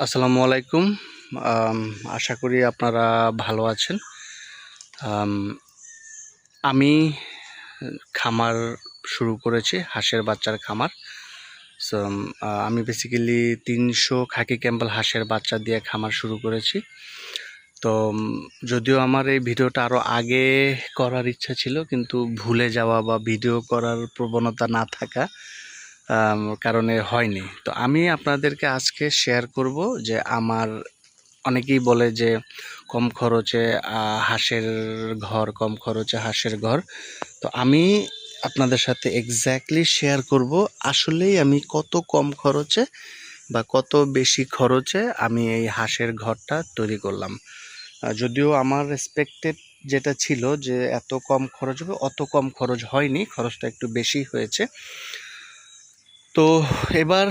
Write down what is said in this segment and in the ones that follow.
আসসালামু আলাইকুম। আশা করি আপনারা ভালো আছেন। আম আমি খামার শুরু করেছি, হাঁসের বাচ্চার খামার। সো আমি বেসিক্যালি ৩০০ খাকি ক্যাম্বেল হাঁসের বাচ্চা দিয়ে খামার শুরু করেছি। তো যদিও আমার এই ভিডিওটা আরও আগে করার ইচ্ছা ছিল, কিন্তু ভুলে যাওয়া বা ভিডিও করার প্রবণতা না থাকা কারণে হয়নি। তো আমি আপনাদেরকে আজকে শেয়ার করব যে আমার অনেকেই বলে যে কম খরচে হাঁসের ঘর, কম খরচে হাঁসের ঘর। তো আমি আপনাদের সাথে এক্স্যাক্টলি শেয়ার করব আসলেই আমি কত কম খরচে বা কত বেশি খরচে আমি এই হাঁসের ঘরটা তৈরি করলাম। যদিও আমার এক্সপেক্টেড যেটা ছিল যে এত কম খরচ হবে, অত কম খরচ হয়নি, খরচটা একটু বেশি হয়েছে। তো এবার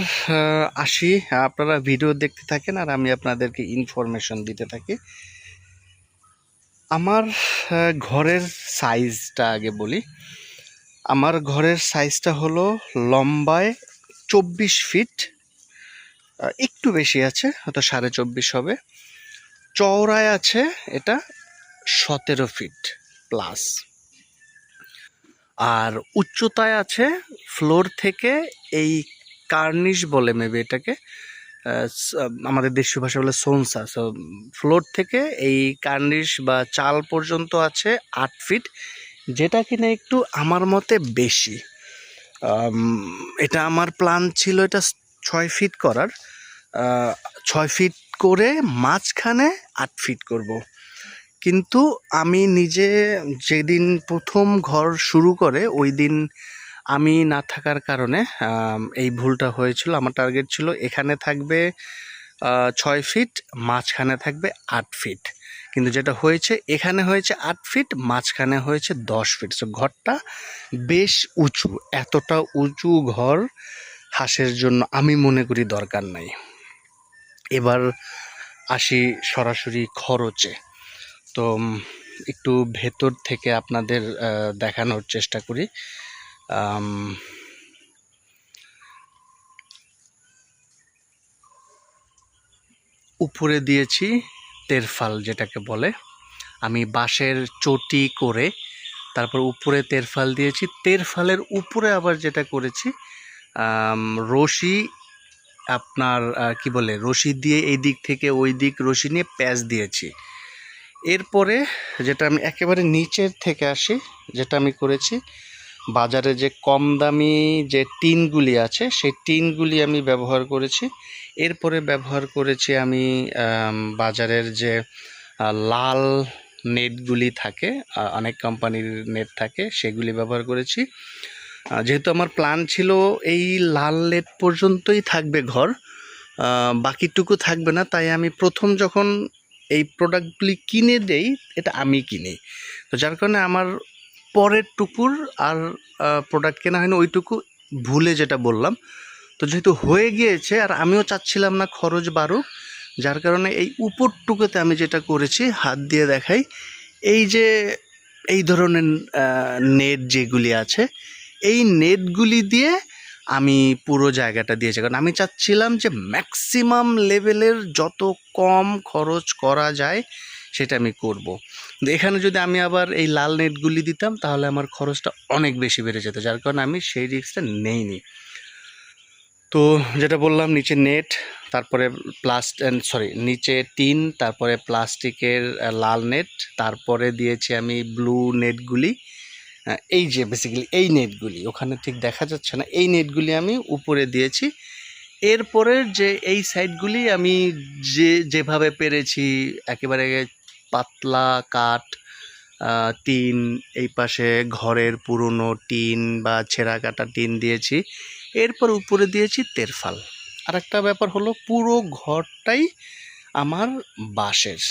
আসি, আপনারা ভিডিও দেখতে থাকেন আর আমি আপনাদেরকে ইনফরমেশন দিতে থাকি। আমার ঘরের সাইজটা আগে বলি। আমার ঘরের সাইজটা হলো লম্বায় ২৪ ফিট, একটু বেশি আছে, হয়তো ২৪.৫ হবে। চওড়ায় আছে এটা ১৭ ফিট প্লাস। আর উচ্চতায় আছে ফ্লোর থেকে, এই কার্নিশ বলে মেবি এটাকে, আমাদের দেশীয় ভাষা বলে সোনসা। সো ফ্লোর থেকে এই কার্নিশ বা চাল পর্যন্ত আছে ৮ ফিট, যেটা কিনা একটু আমার মতে বেশি। এটা আমার প্ল্যান ছিল এটা ৬ ফিট করার, ৬ ফিট করে মাঝখানে ৮ ফিট করব। কিন্তু আমি নিজে যেদিন প্রথম ঘর শুরু করে ওই দিন আমি না থাকার কারণে এই ভুলটা হয়েছিল। আমার টার্গেট ছিল এখানে থাকবে ৬ ফিট, মাঝখানে থাকবে ৮ ফিট, কিন্তু যেটা হয়েছে এখানে হয়েছে ৮ ফিট, মাঝখানে হয়েছে ১০ ফিট। সো ঘরটা বেশ উঁচু। এতটা উঁচু ঘর হাঁসের জন্য আমি মনে করি দরকার নাই। এবার আসি সরাসরি খরচে। তো একটু ভেতর থেকে আপনাদের দেখানোর চেষ্টা করি। উপরে দিয়েছি তেরফাল, যেটাকে বলে, আমি বাঁশের চটি করে তারপর উপরে তেরফাল দিয়েছি। তেরফালের উপরে আবার যেটা করেছি রশি, আপনার কি বলে, রশি দিয়ে এই দিক থেকে ওই দিক রশি নিয়ে প্যাচ দিয়েছি। এরপরে যেটা আমি একেবারে নিচের থেকে আসি, যেটা আমি করেছি, বাজারে যে কম দামি যে টিনগুলি আছে সেই টিনগুলি আমি ব্যবহার করেছি। এরপরে ব্যবহার করেছি আমি বাজারের যে লাল নেটগুলি থাকে, অনেক কোম্পানির নেট থাকে, সেগুলি ব্যবহার করেছি। যেহেতু আমার প্ল্যান ছিল এই লাল নেট পর্যন্তই থাকবে ঘর, বাকিটুকু থাকবে না, তাই আমি প্রথম যখন এই প্রোডাক্টগুলি কিনে দেই, এটা আমি কিনি, তো যার কারণে আমার পরের টুকুর আর প্রোডাক্ট কেনা হয়নি, ওইটুকু ভুলে যেটা বললাম। তো যেহেতু হয়ে গিয়েছে আর আমিও চাচ্ছিলাম না খরচ বাড়ুক, যার কারণে এই উপরটুকুতে আমি যেটা করেছি, হাত দিয়ে দেখাই, এই যে এই ধরনের নেট যেগুলি আছে, এই নেটগুলি দিয়ে আমি পুরো জায়গাটা দিয়েছি, কারণ আমি চাচ্ছিলাম যে ম্যাক্সিমাম লেভেলের যত কম খরচ করা যায় সেটা আমি করব। কিন্তু এখানে যদি আমি আবার এই লাল নেটগুলি দিতাম তাহলে আমার খরচটা অনেক বেশি বেড়ে যেত, যার কারণে আমি সেই রিস্কটা নেইনি। তো যেটা বললাম, নিচে নেট, তারপরে নিচে টিন, তারপরে প্লাস্টিকের লাল নেট, তারপরে দিয়েছি আমি ব্লু নেটগুলি। এই যে বেসিক্যালি এই নেটগুলি ওখানে ঠিক দেখা যাচ্ছে না, এই নেটগুলি আমি উপরে দিয়েছি। এরপরের যে এই সাইডগুলি আমি যেভাবে পেরেছি একেবারে পাতলা কাঠ, টিন, এই পাশে ঘরের পুরনো টিন বা ছেঁড়া কাটা টিন দিয়েছি। এরপর উপরে দিয়েছি তেরফাল। আর একটা ব্যাপার হলো, পুরো ঘরটাই আমার বাঁশের,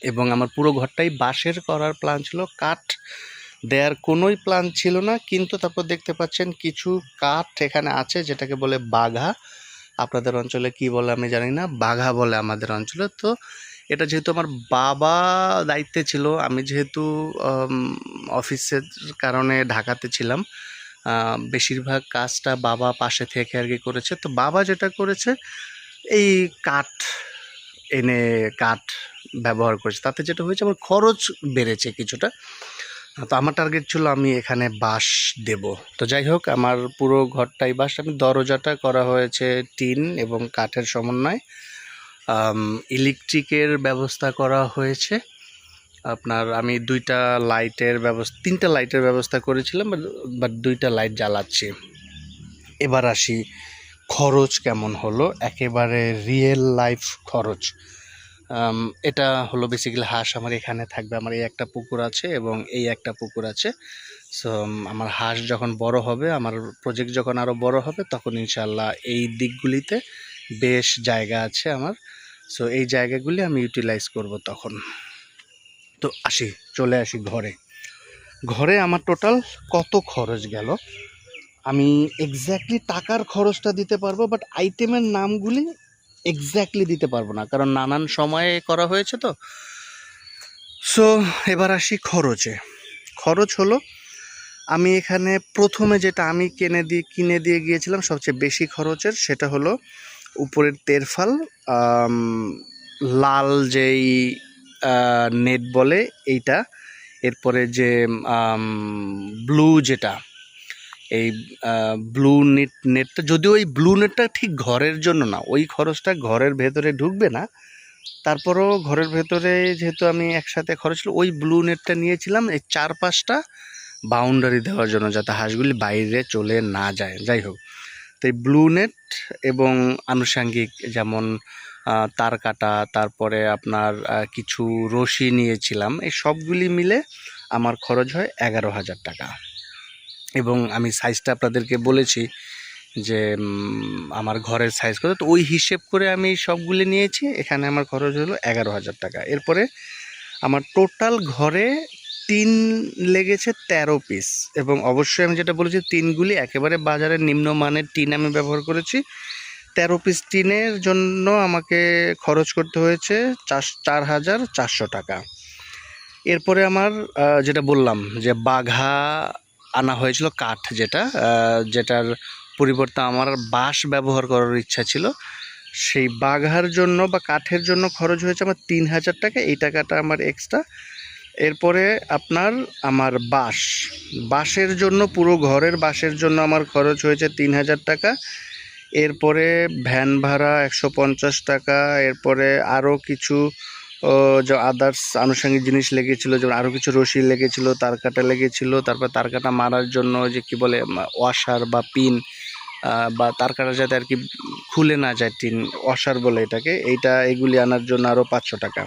এবং আমার পুরো ঘরটাই বাঁশের করার প্ল্যান ছিল, কাঠ দেওয়ার কোনোই প্ল্যান ছিল না। কিন্তু তারপর দেখতে পাচ্ছেন কিছু কাঠ এখানে আছে, যেটাকে বলে বাঘা। আপনাদের অঞ্চলে কি বলে আমি জানি না, বাঘা বলে আমাদের অঞ্চলে। তো এটা যেহেতু আমার বাবা দায়িত্বে ছিল, আমি যেহেতু অফিসের কারণে ঢাকাতে ছিলাম, বেশিরভাগ কাজটা বাবা পাশে থেকে আর কি করেছে। তো বাবা যেটা করেছে, এই কাঠ এনে কাঠ ব্যবহার করেছি, তাতে যেটা হয়েছে আমার খরচ বেড়েছে কিছুটা। তো আমার টার্গেট ছিল আমি এখানে বাঁশ দেব। তো যাই হোক, আমার পুরো ঘরটাই বাঁশ। আমি দরজাটা করা হয়েছে টিন এবং কাঠের সমন্বয়। ইলেকট্রিকের ব্যবস্থা করা হয়েছে আপনার। আমি 2টা লাইটের ব্যবস্থা 3টা লাইটের ব্যবস্থা করেছিলাম, বাট 2টা লাইট জ্বালাচ্ছি। এবার আসি খরচ কেমন হলো, একেবারে রিয়েল লাইফ খরচ। এটা হলো বেসিক্যালি হাঁস আমার এখানে থাকবে। আমার এই একটা পুকুর আছে এবং এই একটা পুকুর আছে। সো আমার হাঁস যখন বড় হবে, আমার প্রজেক্ট যখন আরও বড় হবে, তখন ইনশাল্লাহ এই দিকগুলিতে বেশ জায়গা আছে আমার। সো এই জায়গাগুলি আমি ইউটিলাইজ করব তখন। তো চলে আসি ঘরে আমার টোটাল কত খরচ গেল। আমি এক্স্যাক্টলি টাকার খরচটা দিতে পারবো, বাট আইটেমের নামগুলি এক্স্যাক্টলি দিতে পারবো না, কারণ নানান সময়ে করা হয়েছে তো। সো এবার আসি খরচ হলো, আমি এখানে প্রথমে যেটা আমি কিনে দিয়ে গিয়েছিলাম সবচেয়ে বেশি খরচের, সেটা হলো উপরের তেরফাল, লাল যেই নেট বলে এইটা, এরপরে যে ব্লু যেটা, এই ব্লু নেটটা, যদিও এই ব্লু নেটটা ঠিক ঘরের জন্য না, ওই খরচটা ঘরের ভেতরে ঢুকবে না, তারপরও ঘরের ভেতরে যেহেতু আমি একসাথে খরচ হলো, ওই ব্লু নেটটা নিয়েছিলাম এই 4-5টা বাউন্ডারি দেওয়ার জন্য, যাতে হাঁসগুলি বাইরে চলে না যায়। যাই হোক, তো এই ব্লু নেট এবং আনুষাঙ্গিক যেমন তার কাটা, তারপরে আপনার কিছু রশি নিয়েছিলাম, এই সবগুলি মিলে আমার খরচ হয় 11,000 টাকা। এবং আমি সাইজটা আপনাদেরকে বলেছি যে আমার ঘরের সাইজ কত, তো ওই হিসেব করে আমি সবগুলি নিয়েছি। এখানে আমার খরচ হলো 11,000 টাকা। এরপরে আমার টোটাল ঘরে টিন লেগেছে 13 পিস, এবং অবশ্যই আমি যেটা বলেছি টিনগুলি একেবারে বাজারের নিম্নমানের টিন আমি ব্যবহার করেছি। 13 পিস টিনের জন্য আমাকে খরচ করতে হয়েছে 4,400 টাকা। এরপরে আমার যেটা বললাম যে বাঘা আনা হয়েছিল, কাঠ যেটার পরিবর্তে আমার বাঁশ ব্যবহার করার ইচ্ছা ছিল, সেই বাঘার জন্য বা কাঠের জন্য খরচ হয়েছে আমার 3,000 টাকা। এই টাকাটা আমার এক্সট্রা। এরপরে আমার বাঁশের জন্য, পুরো ঘরের বাঁশের জন্য আমার খরচ হয়েছে 3,000 টাকা। এরপরে ভ্যান ভাড়া 150 টাকা। এরপরে আরও কিছু যে আদার্স আনুষঙ্গিক জিনিস লেগেছিলো, যেমন আরও কিছু রশি লেগেছিলো, তার কাটা লেগেছিলো, তারপর তার কাটা মারার জন্য যে কি বলে ওয়াশার বা পিন, বা তার কাটা যাতে আর কি খুলে না যায়, টিন ওয়াশার বলে এটাকে, এগুলি আনার জন্য আরও 500 টাকা।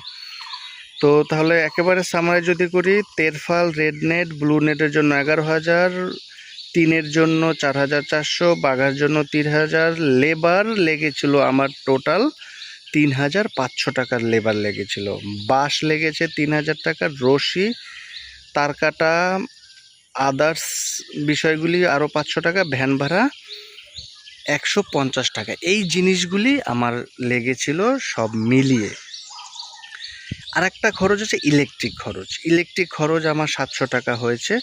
তো তাহলে একেবারে সামারাইজ যদি করি, তেরফাল, রেড নেট, ব্লু নেটের জন্য 11,000, টিনের জন্য 4,400, বাঘার জন্য 3,000, লেবার লেগেছিল আমার টোটাল 3,500 টাকার লেবার লেগেছিল। বাঁশ লেগেছে 3,000 টাকার, রশি, তার কাটা, আদার্স বিষয়গুলি আরও 500 টাকা, ভ্যান ভাড়া 150 টাকা। এই জিনিসগুলি আমার লেগেছিল সব মিলিয়ে। আর একটা খরচ আছে ইলেকট্রিক খরচ আমার 700 টাকা হয়েছে।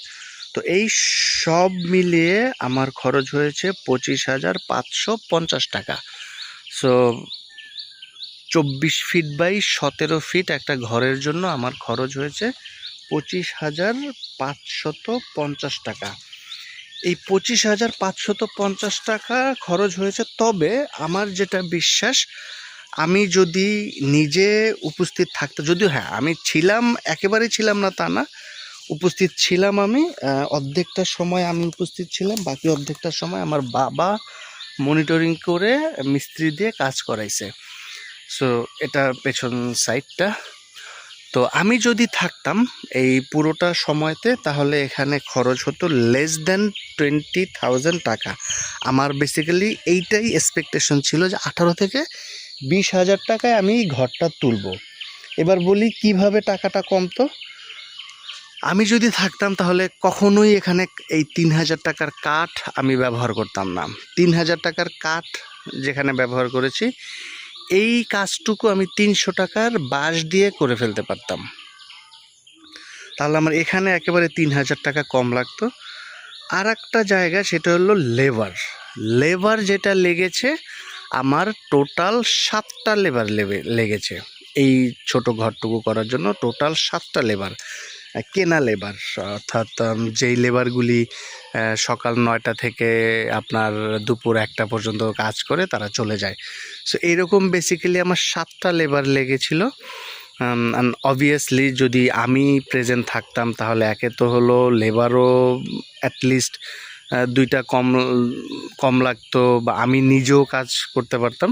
তো এই সব মিলিয়ে আমার খরচ হয়েছে 25,550 টাকা। সো 24 ফিট বাই 17 ফিট একটা ঘরের জন্য আমার খরচ হয়েছে 25,550 টাকা। এই 25,550 টাকা খরচ হয়েছে। তবে আমার যেটা বিশ্বাস, আমি যদি নিজে উপস্থিত থাকতে, যদিও হ্যাঁ আমি ছিলাম, একেবারেই ছিলাম না তা না, উপস্থিত ছিলাম আমি, অর্ধেকটা সময় আমি উপস্থিত ছিলাম, বাকি অর্ধেকটা সময় আমার বাবা মনিটরিং করে মিস্ত্রি দিয়ে কাজ করাইছে। সো এটা পেছন সাইডটা। তো আমি যদি থাকতাম এই পুরোটা সময়তে, তাহলে এখানে খরচ হতো লেস দেন 20,000 টাকা। আমার বেসিক্যালি এইটাই এক্সপেকটেশন ছিল যে 18 থেকে 20,000 টাকায় আমি ঘরটা তুলব। এবার বলি কিভাবে টাকাটা কমতো। আমি যদি থাকতাম তাহলে কখনোই এখানে এই 3,000 টাকার কাঠ আমি ব্যবহার করতাম না। 3,000 টাকার কাঠ যেখানে ব্যবহার করেছি, এই কাজটুকু আমি 300 টাকার বাঁশ দিয়ে করে ফেলতে পারতাম। তাহলে আমার এখানে একেবারে 3,000 টাকা কম লাগতো। আর একটা জায়গা, সেটা হলো লেবার যেটা লেগেছে আমার টোটাল 7টা লেবার লেগেছে। এই ছোট ঘরটুকু করার জন্য টোটাল 7টা লেবার, কেনা লেবার, অর্থাৎ যেই লেবারগুলি সকাল 9টা থেকে আপনার দুপুর 1টা পর্যন্ত কাজ করে তারা চলে যায়। সো এইরকম বেসিক্যালি আমার 7টা লেবার লেগেছিল। অবভিয়াসলি যদি আমি প্রেজেন্ট থাকতাম তাহলে একে তো হলো লেবারও অ্যাটলিস্ট 2টা কম লাগতো, বা আমি নিজেও কাজ করতে পারতাম।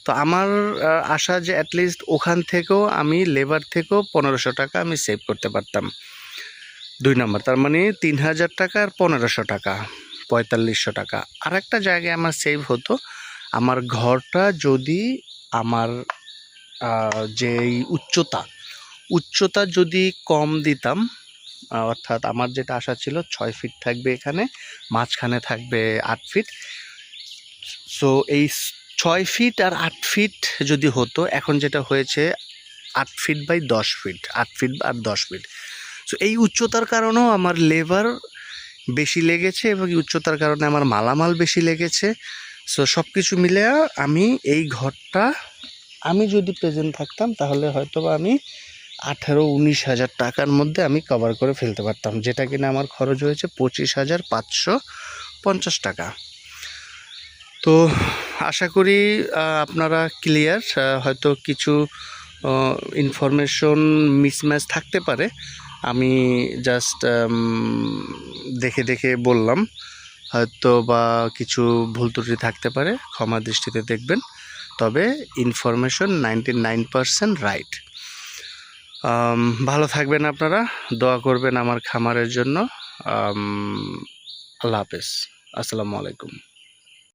তো আমার আশা যে অ্যাটলিস্ট ওখান থেকেও আমি লেবার থেকেও 1500 টাকা আমি সেভ করতে পারতাম। 2 নম্বর, তার মানে 3000 টাকা আর 1500 টাকা, 4500 টাকা। আর একটা জায়গায় আমার সেভ হতো, আমার ঘরটা যদি আমার যেই উচ্চতা যদি কম দিতাম, অর্থাৎ আমার যেটা আশা ছিল 6 ফিট থাকবে, এখানে মাঝখানে থাকবে 8 ফিট। সো এই 6 ফিট আর 8 ফিট যদি হতো, এখন যেটা হয়েছে 8 ফিট বাই 10 ফিট, 8 ফিট আর 10 ফিট। সো এই উচ্চতার কারণেও আমার লেবার বেশি লেগেছে এবং এই উচ্চতার কারণে আমার মালামাল বেশি লেগেছে। সো সব কিছু মিলে আমি এই ঘরটা আমি যদি প্রেজেন্ট থাকতাম তাহলে হয়তো বা আমি 18-19 হাজার টাকার মধ্যে আমি কভার করে ফেলতে পারতাম, যেটা কিনা আমার খরচ হয়েছে 25,550 টাকা। তো আশা করি আপনারা ক্লিয়ার। হয়তো কিছু ইনফরমেশন মিসম্যাচ থাকতে পারে, আমি জাস্ট দেখে বললাম, হয়তো বা কিছু ভুল ত্রুটি থাকতে পারে, ক্ষমা দৃষ্টিতে দেখবেন। তবে ইনফরমেশন 99% রাইট। ভালো থাকবেন আপনারা, দোয়া করবেন আমার খামারের জন্য। আল্লাহ হাফেজ, আসসালামু আলাইকুম।